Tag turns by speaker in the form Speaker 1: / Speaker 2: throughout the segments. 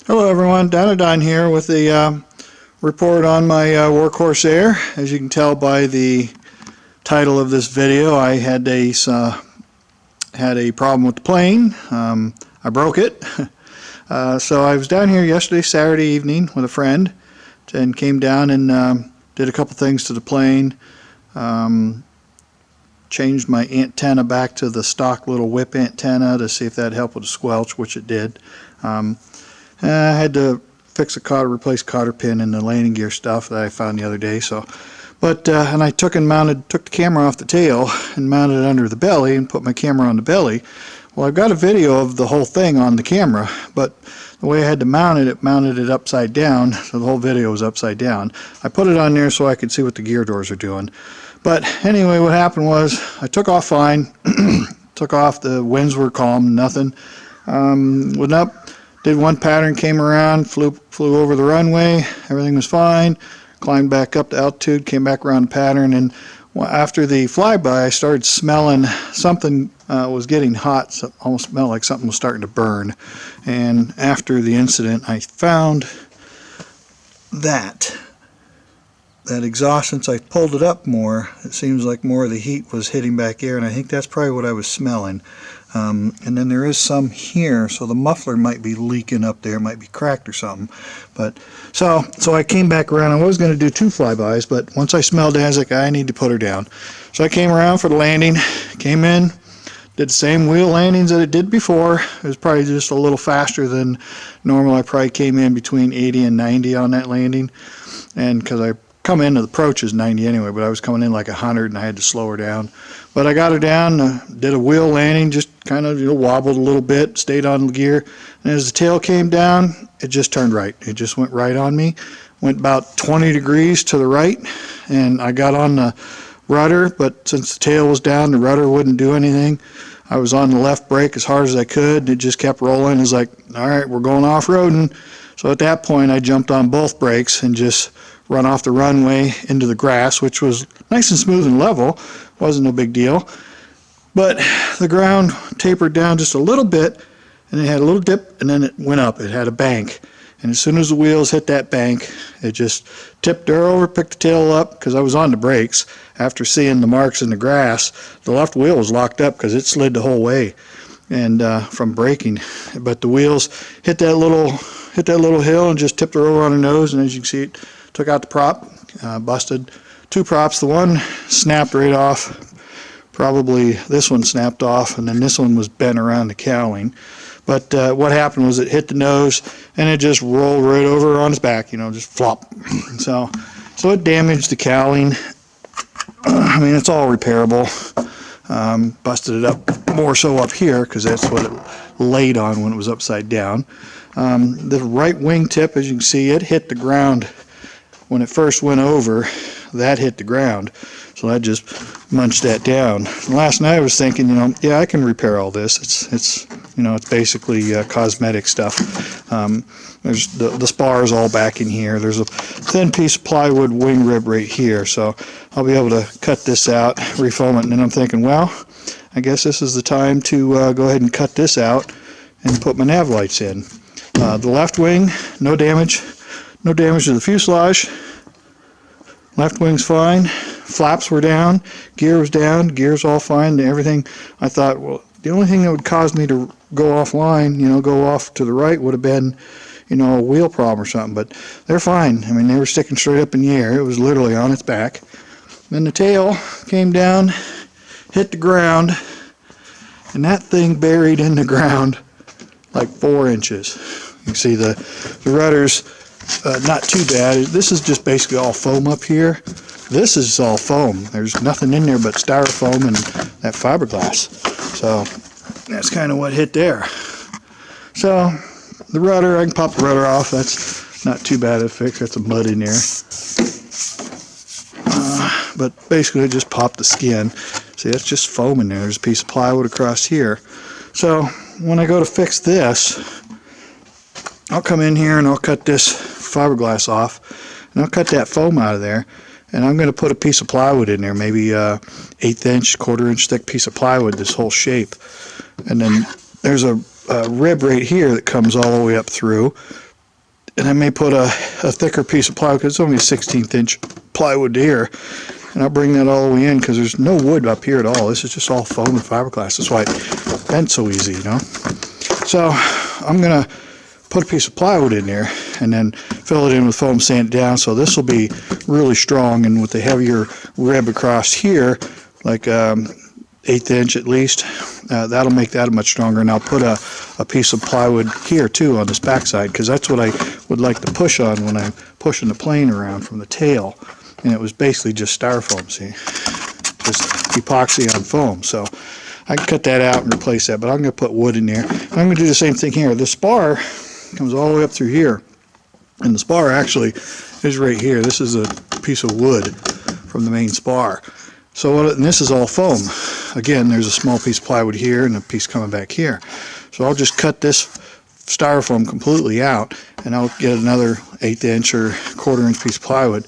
Speaker 1: Hello everyone, Don here with the report on my Workhorse Air. As you can tell by the title of this video, I had a problem with the plane. I broke it. So I was down here yesterday, Saturday evening, with a friend, and came down and did a couple things to the plane. Changed my antenna back to the stock little whip antenna to see if that helped with the squelch, which it did. I had to fix replace cotter pin in the landing gear stuff that I found the other day. And I took the camera off the tail and mounted it under the belly and put my camera on the belly. Well, I've got a video of the whole thing on the camera, but the way I had to mount it, mounted it upside down, so the whole video was upside down. I put it on there so I could see what the gear doors are doing. But anyway, what happened was I took off fine, took off, the winds were calm, nothing. Went up. Did one pattern, came around, flew over the runway, everything was fine, climbed back up to altitude, came back around the pattern, and after the flyby I started smelling something was getting hot, so almost smelled like something was starting to burn. And after the incident I found that exhaust, since I pulled it up more, it seems like more of the heat was hitting back here, and I think that's probably what I was smelling. And then there is some here, so the muffler might be leaking up there, might be cracked or something. But so I came back around. I was going to do 2 flybys, but once I smelled it, I was like, I need to put her down. So I came around for the landing, came in, did the same wheel landings that it did before. It was probably just a little faster than normal. I probably came in between 80 and 90 on that landing, and because I come in, the approach is 90 anyway, but I was coming in like 100 and I had to slow her down. But I got her down, did a wheel landing, just kind of wobbled a little bit, stayed on the gear, and as the tail came down, it just turned right. It just went right on me, went about 20 degrees to the right, and I got on the rudder, but since the tail was down, the rudder wouldn't do anything. I was on the left brake as hard as I could, and it just kept rolling. It was like, all right, we're going off-roading. So at that point, I jumped on both brakes and just run off the runway into the grass, which was nice and smooth and level. Wasn't no big deal. But the ground tapered down just a little bit, and it had a little dip, and then it went up. It had a bank. And as soon as the wheels hit that bank, it just tipped her over, picked the tail up, because I was on the brakes. After seeing the marks in the grass, the left wheel was locked up because it slid the whole way, and from braking. But the wheels hit that little hill and just tipped her over on her nose, and as you can see, it took out the prop, busted 2 props. The one snapped right off. Probably this one snapped off, and then this one was bent around the cowling. But what happened was it hit the nose, and it just rolled right over on its back, just flop. So it damaged the cowling. I mean, it's all repairable. Busted it up more so up here because that's what it laid on when it was upside down. The right wing tip, as you can see, it hit the ground. When it first went over, that hit the ground, so I just munched that down. And last night I was thinking, yeah, I can repair all this. It's basically cosmetic stuff. There's the spars all back in here. There's a thin piece of plywood wing rib right here, so I'll be able to cut this out, refoam it, and then I'm thinking, well, I guess this is the time to go ahead and cut this out and put my nav lights in. The left wing, no damage. No damage to the fuselage. Left wing's fine. Flaps were down. Gear was down. Gear's all fine. Everything. I thought, well, the only thing that would cause me to go offline, go off to the right, would have been, a wheel problem or something. But they're fine. I mean, they were sticking straight up in the air. It was literally on its back. Then the tail came down, hit the ground, and that thing buried in the ground like 4 inches. You can see the rudder's not too bad. This is just basically all foam up here. This is all foam. There's nothing in there but styrofoam and that fiberglass. So that's kind of what hit there. So the rudder, I can pop the rudder off. That's not too bad to fix. That's some mud in there. But basically I just popped the skin. See, that's just foam in there. There's a piece of plywood across here. So when I go to fix this, I'll come in here and I'll cut this fiberglass off, and I'll cut that foam out of there, and I'm going to put a piece of plywood in there, maybe 1/8 inch, 1/4 inch thick piece of plywood, this whole shape. And then there's a rib right here that comes all the way up through. and I may put a thicker piece of plywood, because it's only a 16th inch plywood here, and I'll bring that all the way in, because there's no wood up here at all. This is just all foam and fiberglass. That's why it bent so easy, you know. So I'm going to put a piece of plywood in there and then fill it in with foam, sand it down. So this will be really strong, and with the heavier rib across here, like 1/8 inch at least, that'll make that much stronger. And I'll put a piece of plywood here too on this backside, because that's what I would like to push on when I'm pushing the plane around from the tail. And it was basically just styrofoam, see, just epoxy on foam. So I can cut that out and replace that, but I'm going to put wood in there. And I'm going to do the same thing here. The spar comes all the way up through here, and the spar actually is right here. This is a piece of wood from the main spar. So and this is all foam. Again, there's a small piece of plywood here and a piece coming back here. So I'll just cut this styrofoam completely out, and I'll get another 1/8 inch or 1/4 inch piece of plywood,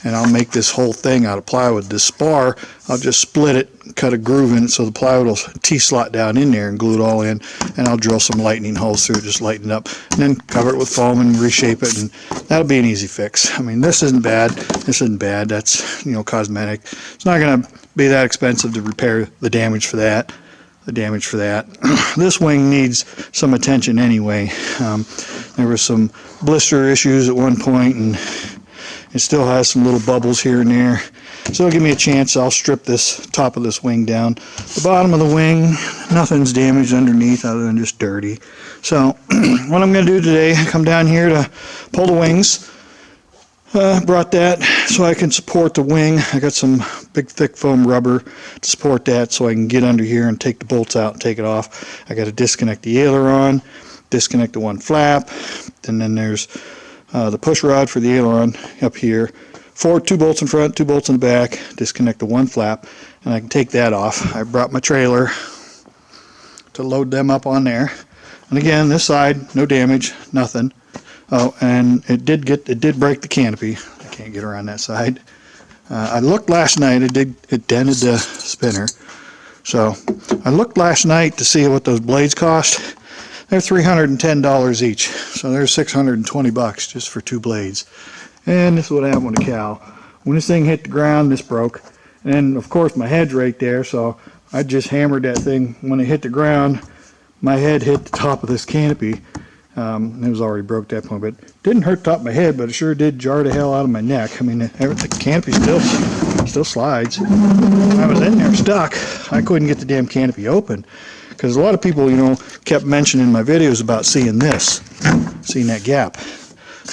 Speaker 1: and I'll make this whole thing out of plywood. This spar, I'll just split it, cut a groove in it so the plywood will T-slot down in there and glue it all in, and I'll drill some lightning holes through it, just lighten it up, and then cover it with foam and reshape it, and that'll be an easy fix. I mean, this isn't bad. This isn't bad. That's, you know, cosmetic. It's not going to be that expensive to repair the damage for that. This wing needs some attention anyway. There were some blister issues at one point, and it still has some little bubbles here and there. So it'll give me a chance. I'll strip this top of this wing down. The bottom of the wing, nothing's damaged underneath other than just dirty. So what I'm going to do today, come down here to pull the wings. Brought that so I can support the wing. I got some big thick foam rubber to support that, so I can get under here and take the bolts out and take it off. I got to disconnect the aileron, disconnect the one flap, and then there's the push rod for the aileron up here. 2 bolts in front, 2 bolts in the back, disconnect the one flap, and I can take that off. I brought my trailer to load them up on there. And again, this side, no damage, nothing. Oh, and it did break the canopy. I can't get around that side. I looked last night, it dented the spinner. So I looked last night to see what those blades cost. They're $310 each. So there's $620 just for 2 blades. And this is what happened with the cow. When this thing hit the ground, this broke. And of course my head's right there, so I just hammered that thing. When it hit the ground, my head hit the top of this canopy. It was already broke at that point, but it didn't hurt the top of my head, but it sure did jar the hell out of my neck. I mean, the canopy still slides. When I was in there stuck, I couldn't get the damn canopy open, because a lot of people, you know, kept mentioning in my videos about seeing that gap.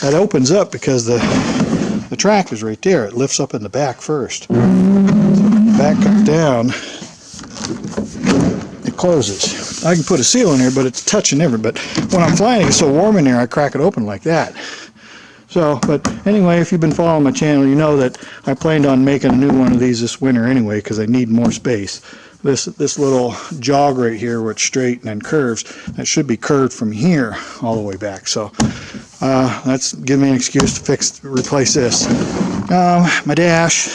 Speaker 1: That opens up because the track is right there. It lifts up in the back first. So the back comes down, it closes. I can put a seal in there, but it's touching everything. But when I'm flying, it's so warm in there, I crack it open like that. So, but anyway, if you've been following my channel, you know that I planned on making a new one of these this winter anyway, because I need more space. This little jog right here where it's straight and then curves, that should be curved from here all the way back. So that's give me an excuse to replace this. My dash,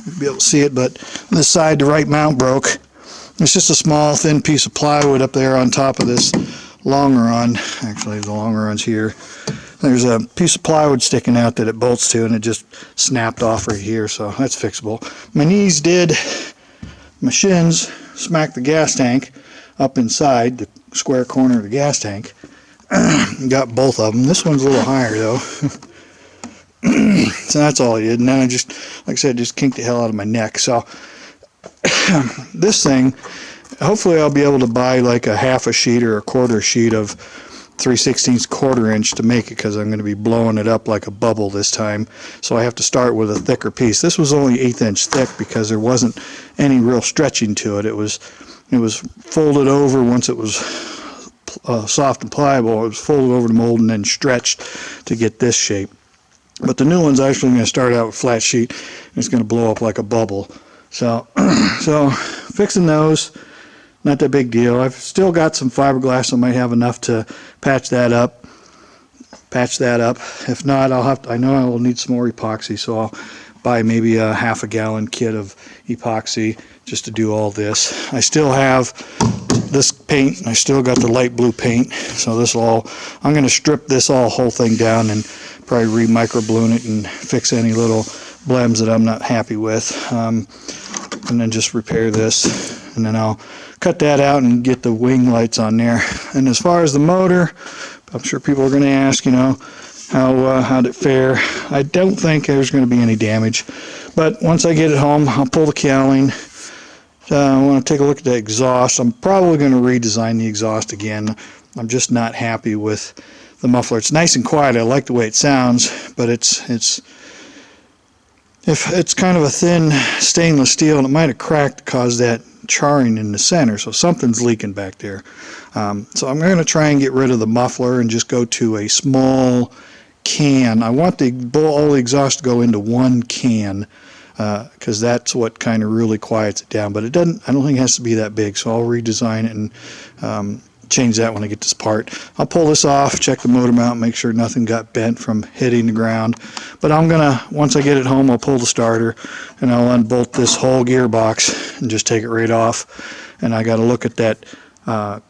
Speaker 1: you'll be able to see it, but this side, the right mount broke. It's just a small thin piece of plywood up there on top of this longeron. Actually, the longeron's here. There's a piece of plywood sticking out that it bolts to, and it just snapped off right here, so that's fixable. My knees did. My shins smacked the gas tank up inside the square corner of the gas tank. Got both of them. This one's a little higher though. So that's all I did. And then I just, like I said, just kinked the hell out of my neck. So this thing, hopefully I'll be able to buy like a half a sheet or a 1/4 sheet of 3/16 1/4 inch to make it, because I'm going to be blowing it up like a bubble this time. So I have to start with a thicker piece. This was only 1/8 inch thick because there wasn't any real stretching to it. It was folded over once it was soft and pliable. It was folded over the mold and then stretched to get this shape. But the new one's actually going to start out with flat sheet, and it's going to blow up like a bubble. So fixing those, not that big deal. I've still got some fiberglass. I might have enough to patch that up. If not, I know I will need some more epoxy, so I'll buy maybe a half a gallon kit of epoxy just to do all this. I still have this paint. I still got the light blue paint, so this will all, I'm going to strip this whole thing down and probably re-microballoon it and fix any little blems that I'm not happy with, and then just repair this, and then I'll cut that out and get the wing lights on there. And as far as the motor, I'm sure people are going to ask, you know, how'd it fare? I don't think there's going to be any damage, but once I get it home, I'll pull the cowling. I want to take a look at the exhaust. I'm probably going to redesign the exhaust again. I'm just not happy with the muffler. It's nice and quiet. I like the way it sounds, but it's kind of a thin stainless steel, and it might have cracked, caused that charring in the center, so something's leaking back there. So I'm going to try and get rid of the muffler and just go to a small can. I want all the exhaust to go into one can, because that's what kind of really quiets it down. But I don't think it has to be that big, so I'll redesign it and change that when I get this part. I'll pull this off, check the motor mount, make sure nothing got bent from hitting the ground. But I'm gonna, once I get it home, I'll pull the starter and I'll unbolt this whole gearbox and just take it right off. And I got to look at that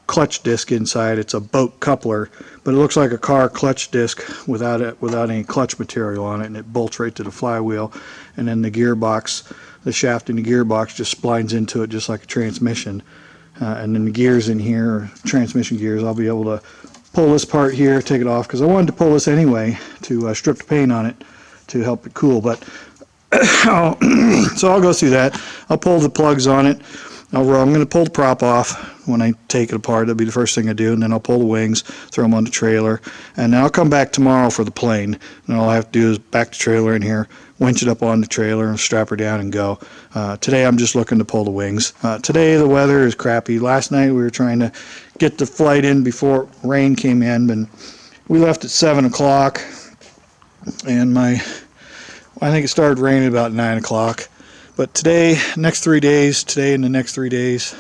Speaker 1: clutch disc inside. It's a boat coupler, but it looks like a car clutch disc without any clutch material on it, and it bolts right to the flywheel. And then the gearbox, the shaft in the gearbox just splines into it just like a transmission. And then the gears in here, transmission gears, I'll be able to pull this part here, take it off, because I wanted to pull this anyway to strip the paint on it to help it cool. But so I'll go through that. I'll pull the plugs on it. I'm going to pull the prop off when I take it apart. That'll be the first thing I do, and then I'll pull the wings, throw them on the trailer, and then I'll come back tomorrow for the plane. And all I have to do is back the trailer in here, winch it up on the trailer, and strap her down and go. Today I'm just looking to pull the wings. Today the weather is crappy. Last night we were trying to get the flight in before rain came in, and we left at 7 o'clock, and I think it started raining about 9 o'clock. But today and the next 3 days,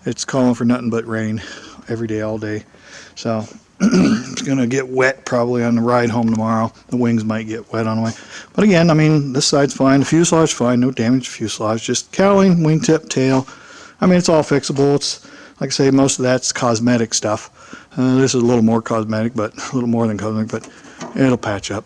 Speaker 1: it's calling for nothing but rain every day, all day. So it's going to get wet probably on the ride home tomorrow. The wings might get wet on the way. But again, I mean, this side's fine. The fuselage fine. No damage to fuselage. Just cowling, wingtip, tail. I mean, it's all fixable. It's, like I say, most of that's cosmetic stuff. This is a little more cosmetic, but a little more than cosmetic, but it'll patch up.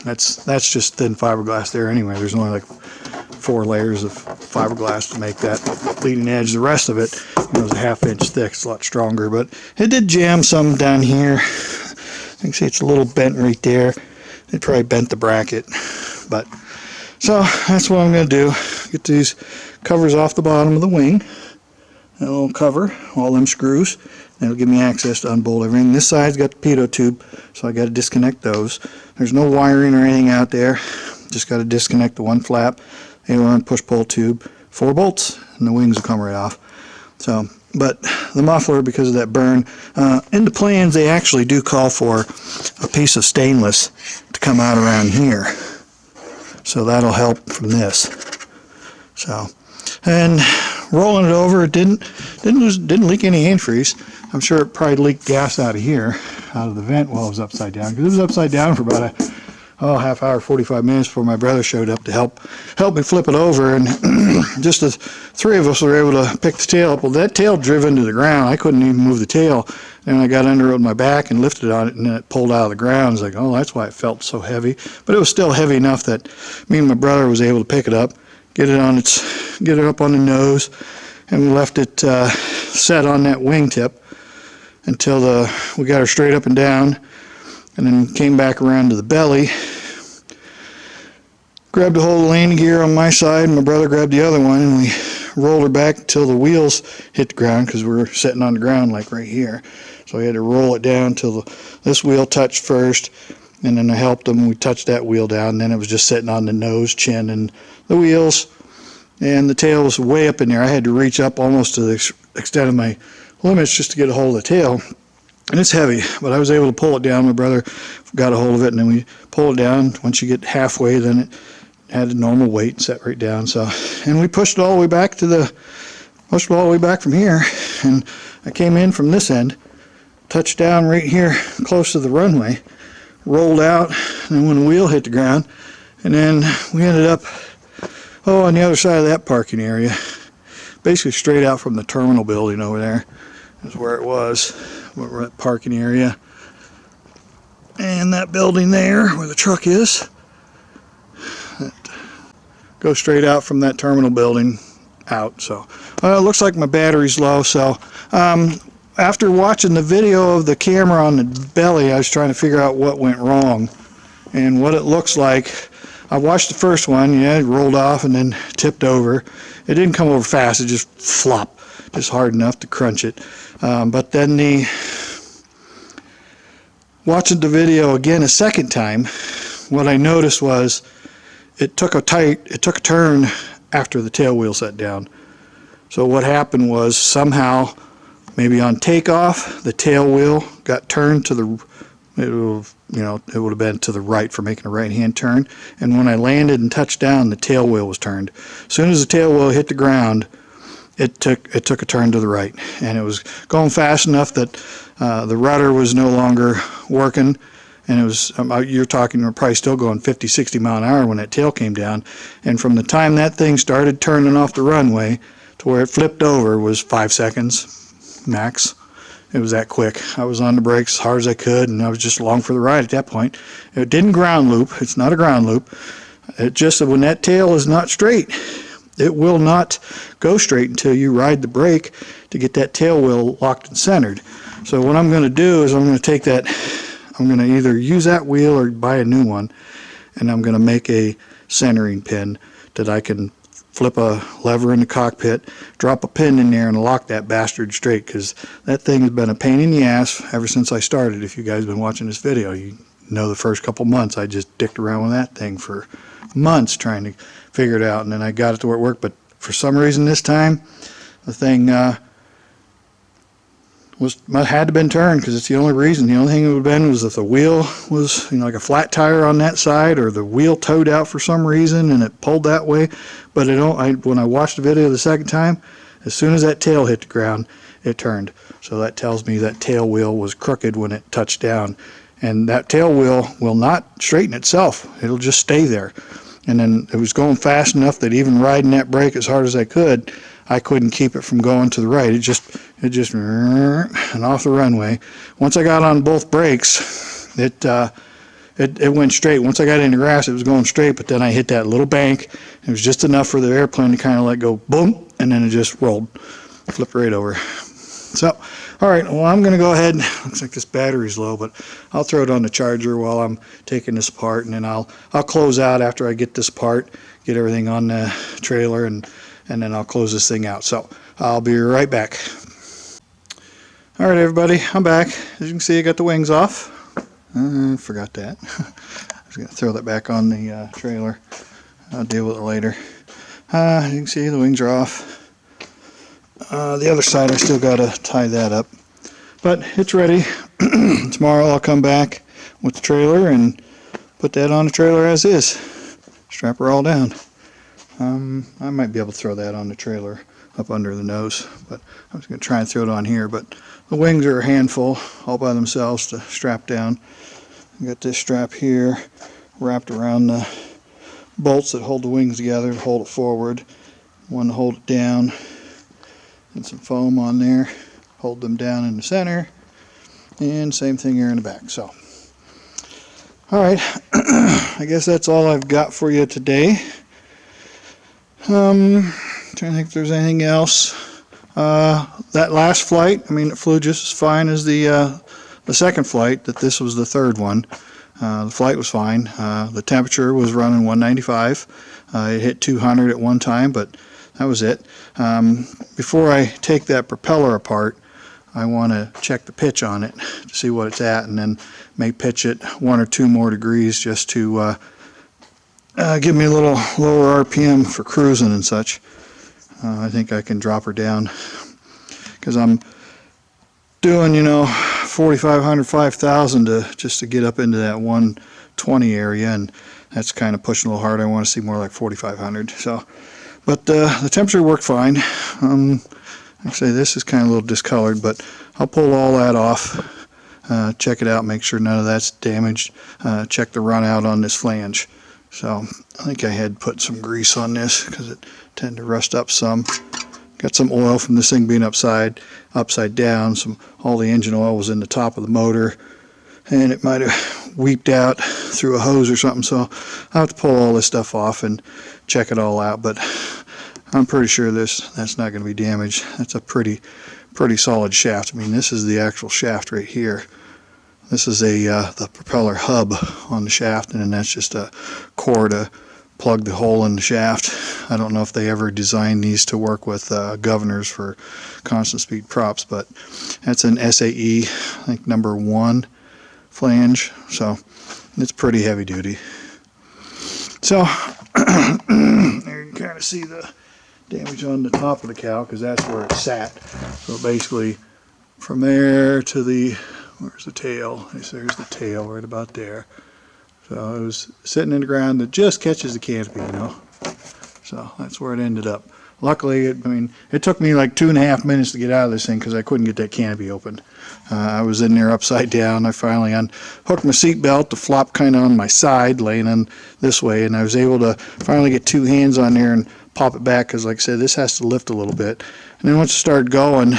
Speaker 1: That's just thin fiberglass there anyway. There's only like 4 layers of fiberglass to make that leading edge. The rest of it, was a ½ inch thick. It's a lot stronger, but it did jam some down here. You can see it's a little bent right there. It probably bent the bracket. But so that's what I'm going to do. Get these covers off the bottom of the wing. That little cover, all them screws. That'll give me access to unbolt everything. This side's got the pitot tube, so I got to disconnect those. There's no wiring or anything out there. Just got to disconnect the one flap, aileron push-pull tube, 4 bolts, and the wings will come right off. So, but the muffler, because of that burn, in the plans they actually do call for a piece of stainless to come out around here. So that'll help from this. So, and rolling it over, it didn't leak any antifreeze. I'm sure it probably leaked gas out of here, out of the vent while it was upside down, because it was upside down for about a half hour, 45 minutes before my brother showed up to help me flip it over. And just the 3 of us were able to pick the tail up. Well, that tail drove into the ground. I couldn't even move the tail. And I got under it with my back and lifted on it, and then it pulled out of the ground. It's like, oh, that's why it felt so heavy. But it was still heavy enough that me and my brother was able to pick it up, get it up on the nose, and we left it set on that wingtip until we got her straight up and down, and then came back around to the belly, grabbed a hold of the landing gear on my side, and my brother grabbed the other one, and we rolled her back until the wheels hit the ground, because we were sitting on the ground like right here. So we had to roll it down till this wheel touched first, and then I helped them. We touched that wheel down, and then it was just sitting on the nose, chin, and the wheels, and the tail was way up in there. I had to reach up almost to the extent of my limits just to get a hold of the tail. And it's heavy, but I was able to pull it down. My brother got a hold of it, and then we pulled it down. Once you get halfway, then it had a normal weight set right down. So, and we pushed it all the way back from here, and I came in from this end, touched down right here close to the runway, rolled out, and when the wheel hit the ground, and then we ended up on the other side of that parking area, basically straight out from the terminal building over there. is where it was. We're at parking area. And that building there where the truck is, go straight out from that terminal building out. So it looks like my battery's low. So after watching the video of the camera on the belly, I was trying to figure out what went wrong and what it looks like. I watched the first one, yeah, it rolled off and then tipped over. It didn't come over fast, it just flopped, just hard enough to crunch it. But then watching the video again a second time, what I noticed was it took a turn after the tail wheel set down. So what happened was somehow, maybe on takeoff, the tail wheel got turned to the, it would have been to the right for making a right-hand turn. And when I landed and touched down, the tail wheel was turned. As soon as the tail wheel hit the ground, it took a turn to the right, and it was going fast enough that the rudder was no longer working. And it was, you're talking, we're probably still going 50, 60 mile an hour when that tail came down. And from the time that thing started turning off the runway to where it flipped over was 5 seconds max. It was that quick. I was on the brakes as hard as I could, and I was just along for the ride at that point. It didn't ground loop. It's not a ground loop. It just, when that tail is not straight, it will not go straight until you ride the brake to get that tail wheel locked and centered. So what I'm going to do is I'm going to take that, I'm going to either use that wheel or buy a new one, and I'm going to make a centering pin that I can flip a lever in the cockpit, drop a pin in there, and lock that bastard straight, because that thing has been a pain in the ass ever since I started. If you guys have been watching this video, you know the first couple months I just dicked around with that thing for months trying to figure it out, and then I got it to where it worked. But for some reason this time, the thing had to been turned, because it's the only reason. The only thing it would have been was if the wheel was, like a flat tire on that side, or the wheel towed out for some reason and it pulled that way. But when I watched the video the second time, as soon as that tail hit the ground, it turned. So that tells me that tail wheel was crooked when it touched down, and that tail wheel will not straighten itself. It'll just stay there. And then it was going fast enough that even riding that brake as hard as I couldn't keep it from going to the right. It just and off the runway. Once I got on both brakes, it went straight. Once I got in the grass, it was going straight, but then I hit that little bank. It was just enough for the airplane to kind of let go, boom, and then it just rolled, flipped right over. So, all right, well, I'm going to go ahead. Looks like this battery's low, but I'll throw it on the charger while I'm taking this apart, and then I'll close out after I get this apart, get everything on the trailer, and then I'll close this thing out. So I'll be right back. All right, everybody, I'm back. As you can see, I got the wings off. Forgot that. I was going to throw that back on the trailer. I'll deal with it later. As you can see, the wings are off. The other side, I still got to tie that up. But it's ready. Tomorrow I'll come back with the trailer and put that on the trailer as is. Strap her all down. I might be able to throw that on the trailer up under the nose, but I was going to try and throw it on here. But the wings are a handful all by themselves to strap down. I got this strap here wrapped around the bolts that hold the wings together to hold it forward, one to hold it down, and some foam on there, hold them down in the center, and same thing here in the back. So, alright, I guess that's all I've got for you today. Trying to think if there's anything else. That last flight, I mean, it flew just as fine as the second flight. That this was the third one. The flight was fine. The temperature was running 195. It hit 200 at one time, but that was it. Before I take that propeller apart, I want to check the pitch on it to see what it's at, and then may pitch it 1 or 2 more degrees just to give me a little lower RPM for cruising and such. I think I can drop her down, because I'm doing 4,500, 5,000 just to get up into that 120 area, and that's kind of pushing a little hard. I want to see more like 4,500. So, but the temperature worked fine. Like I say, this is kind of a little discolored, but I'll pull all that off, check it out, make sure none of that's damaged, check the run out on this flange. So I think I had put some grease on this because it tended to rust up some. got some oil from this thing being upside down. All the engine oil was in the top of the motor, and it might have weeped out through a hose or something, so I'll have to pull all this stuff off and check it all out, but I'm pretty sure that's not going to be damaged. That's a pretty solid shaft. I mean, this is the actual shaft right here. This is the propeller hub on the shaft, and then that's just a core to plug the hole in the shaft. I don't know if they ever designed these to work with governors for constant speed props, but that's an SAE, I think number 1 flange, so it's pretty heavy duty. So there you can kind of see the damage on the top of the cowl, because that's where it sat. So basically from there to where's the tail? There's the tail right about there. So it was sitting in the ground that just catches the canopy, you know. So that's where it ended up. Luckily, it took me like 2.5 minutes to get out of this thing because I couldn't get that canopy open. I was in there upside down. I finally unhooked my seat belt to flop kind of on my side, laying on this way, and I was able to finally get 2 hands on there and pop it back, because like I said, this has to lift a little bit. And then once it started going,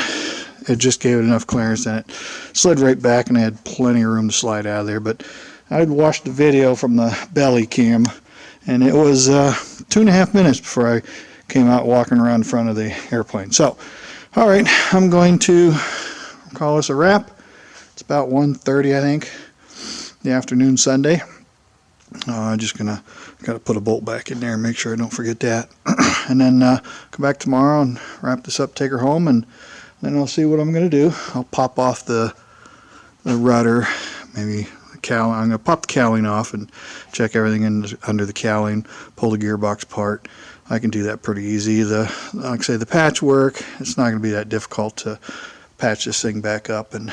Speaker 1: it just gave it enough clearance, and it slid right back, and I had plenty of room to slide out of there. But I'd watched the video from the belly cam, and it was 2.5 minutes before I came out walking around in front of the airplane. So, all right, I'm going to call this a wrap. It's about 1:30, I think, the afternoon Sunday. I'm just got to put a bolt back in there and make sure I don't forget that. And then come back tomorrow and wrap this up, take her home, and then I'll see what I'm going to do. I'll pop off the rudder, maybe the cowling. I'm going to pop the cowling off and check everything under the cowling, pull the gearbox apart. I can do that pretty easy. Like I say, the patch work, it's not going to be that difficult to patch this thing back up, and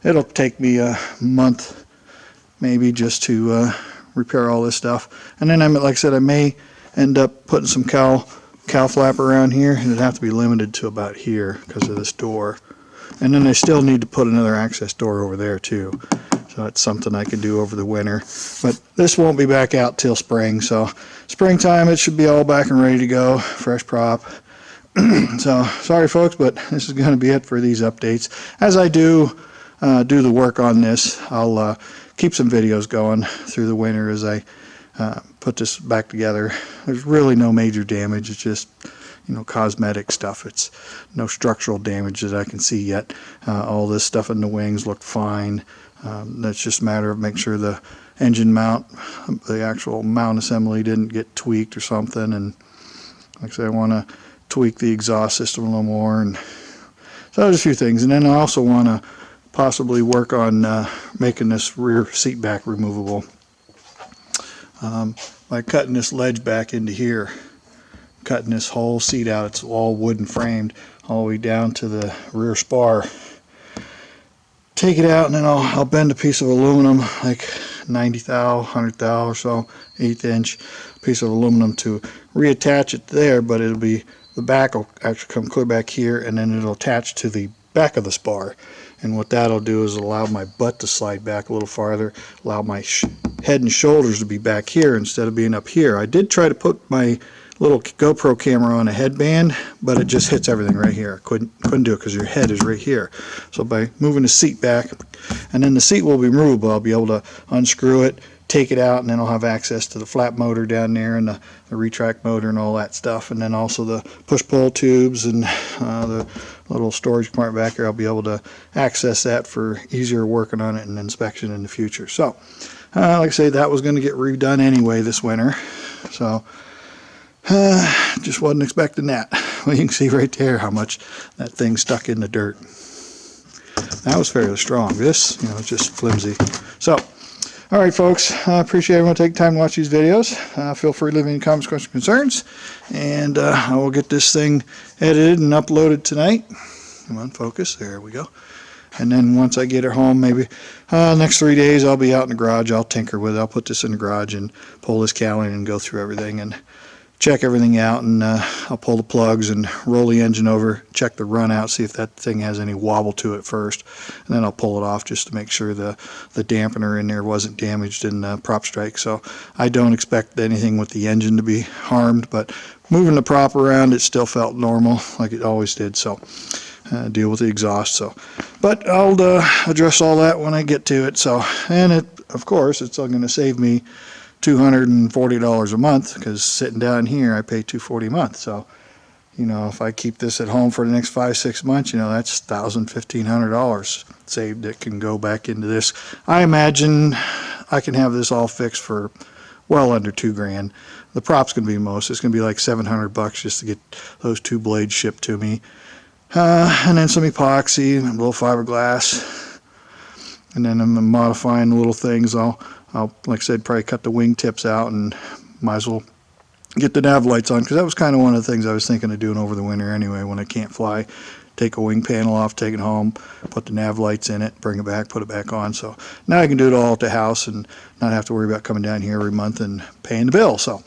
Speaker 1: it'll take me a month maybe just to repair all this stuff. And then like I said, I may end up putting some cow flap around here. It'd have to be limited to about here because of this door. And then I still need to put another access door over there too. So that's something I can do over the winter. But this won't be back out till spring. So springtime it should be all back and ready to go. Fresh prop. So sorry folks, but this is going to be it for these updates. As I do the work on this, I'll keep some videos going through the winter as I put this back together. There's really no major damage. It's just, cosmetic stuff. It's no structural damage that I can see yet. All this stuff in the wings looked fine. That's just a matter of making sure the engine mount, the actual mount assembly didn't get tweaked or something. And like I said, I want to tweak the exhaust system a little more. And so there's a few things. And then I also want to possibly work on making this rear seat back removable by cutting this ledge back into here, cutting this whole seat out. It's all wooden framed all the way down to the rear spar. Take it out, and then I'll bend a piece of aluminum, like 90 thou, 100 thou or so, 1/8 inch piece of aluminum to reattach it there, but it'll be, the back will actually come clear back here, and then it'll attach to the back of the spar. And what that'll do is allow my butt to slide back a little farther, allow my head and shoulders to be back here instead of being up here. I did try to put my little GoPro camera on a headband, but it just hits everything right here. Couldn't do it because your head is right here. So by moving the seat back, and then the seat will be removable, I'll be able to unscrew it, take it out, and then I'll have access to the flap motor down there and the retract motor and all that stuff, and then also the push-pull tubes and the little storage compartment back here. I'll be able to access that for easier working on it and inspection in the future. So like I say, that was going to get redone anyway this winter, so just wasn't expecting that. Well, you can see right there how much that thing stuck in the dirt. That was fairly strong. This, it's just flimsy. So all right, folks, I appreciate everyone taking time to watch these videos. Feel free to leave any comments, questions, concerns, and I will get this thing edited and uploaded tonight. Come on, focus. There we go. And then once I get her home, maybe next 3 days, I'll be out in the garage. I'll tinker with it. I'll put this in the garage and pull this cowling and go through everything and check everything out, and I'll pull the plugs and roll the engine over, check the run out, see if that thing has any wobble to it first, and then I'll pull it off just to make sure the dampener in there wasn't damaged in the prop strike. So I don't expect anything with the engine to be harmed, but moving the prop around, it still felt normal like it always did. So deal with the exhaust. So, but I'll address all that when I get to it. So, and it, of course, it's going to save me $240 a month, because sitting down here I pay $240 a month. So, you know, if I keep this at home for the next 5-6 months, you know, that's $1,000-$1,500 saved that can go back into this. I imagine I can have this all fixed for well under $2,000. The prop's going to be most. It's going to be like $700 just to get those 2 blades shipped to me. And then some epoxy, a little fiberglass, and then I'm modifying the little things. I'll, like I said, probably cut the wing tips out, and might as well get the nav lights on, because that was kind of one of the things I was thinking of doing over the winter anyway. When I can't fly, take a wing panel off, take it home, put the nav lights in it, bring it back, put it back on. So now I can do it all at the house and not have to worry about coming down here every month and paying the bill. So,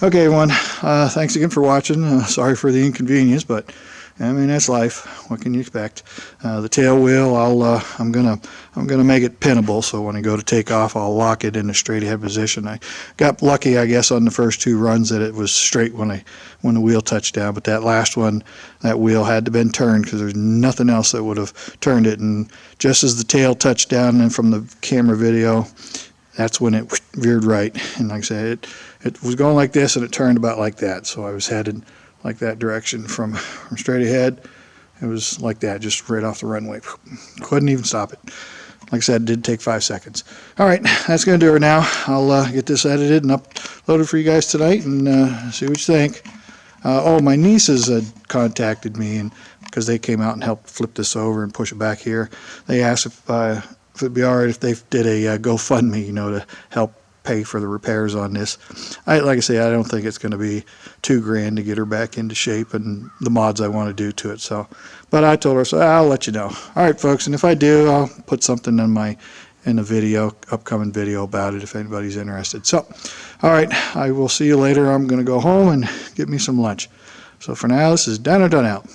Speaker 1: okay, everyone, thanks again for watching. Sorry for the inconvenience, but I mean, that's life. What can you expect? The tail wheel, I'm gonna make it pinnable, so when I go to take off, I'll lock it in a straight ahead position. I got lucky, I guess, on the first 2 runs that it was straight when the wheel touched down. But that last one, that wheel had to been turned, because there's nothing else that would have turned it. And just as the tail touched down, and from the camera video, that's when it veered right. And like I said, it was going like this, and it turned about like that. So I was headed like that direction from straight ahead. It was like that, just right off the runway. Couldn't even stop it. Like I said, it did take 5 seconds. All right, that's going to do it now. I'll get this edited and uploaded for you guys tonight, and see what you think. Oh, my nieces had contacted me, and because they came out and helped flip this over and push it back here. They asked if it'd be all right if they did a GoFundMe, you know, to help pay for the repairs on this. Like I say, I don't think it's going to be $2,000 to get her back into shape and the mods I want to do to it. So, but I told her, so I'll let you know. All right, folks, and if I do, I'll put something in a video, upcoming video about it if anybody's interested. So, all right, I will see you later. I'm going to go home and get me some lunch. So for now, this is Done or Done Out.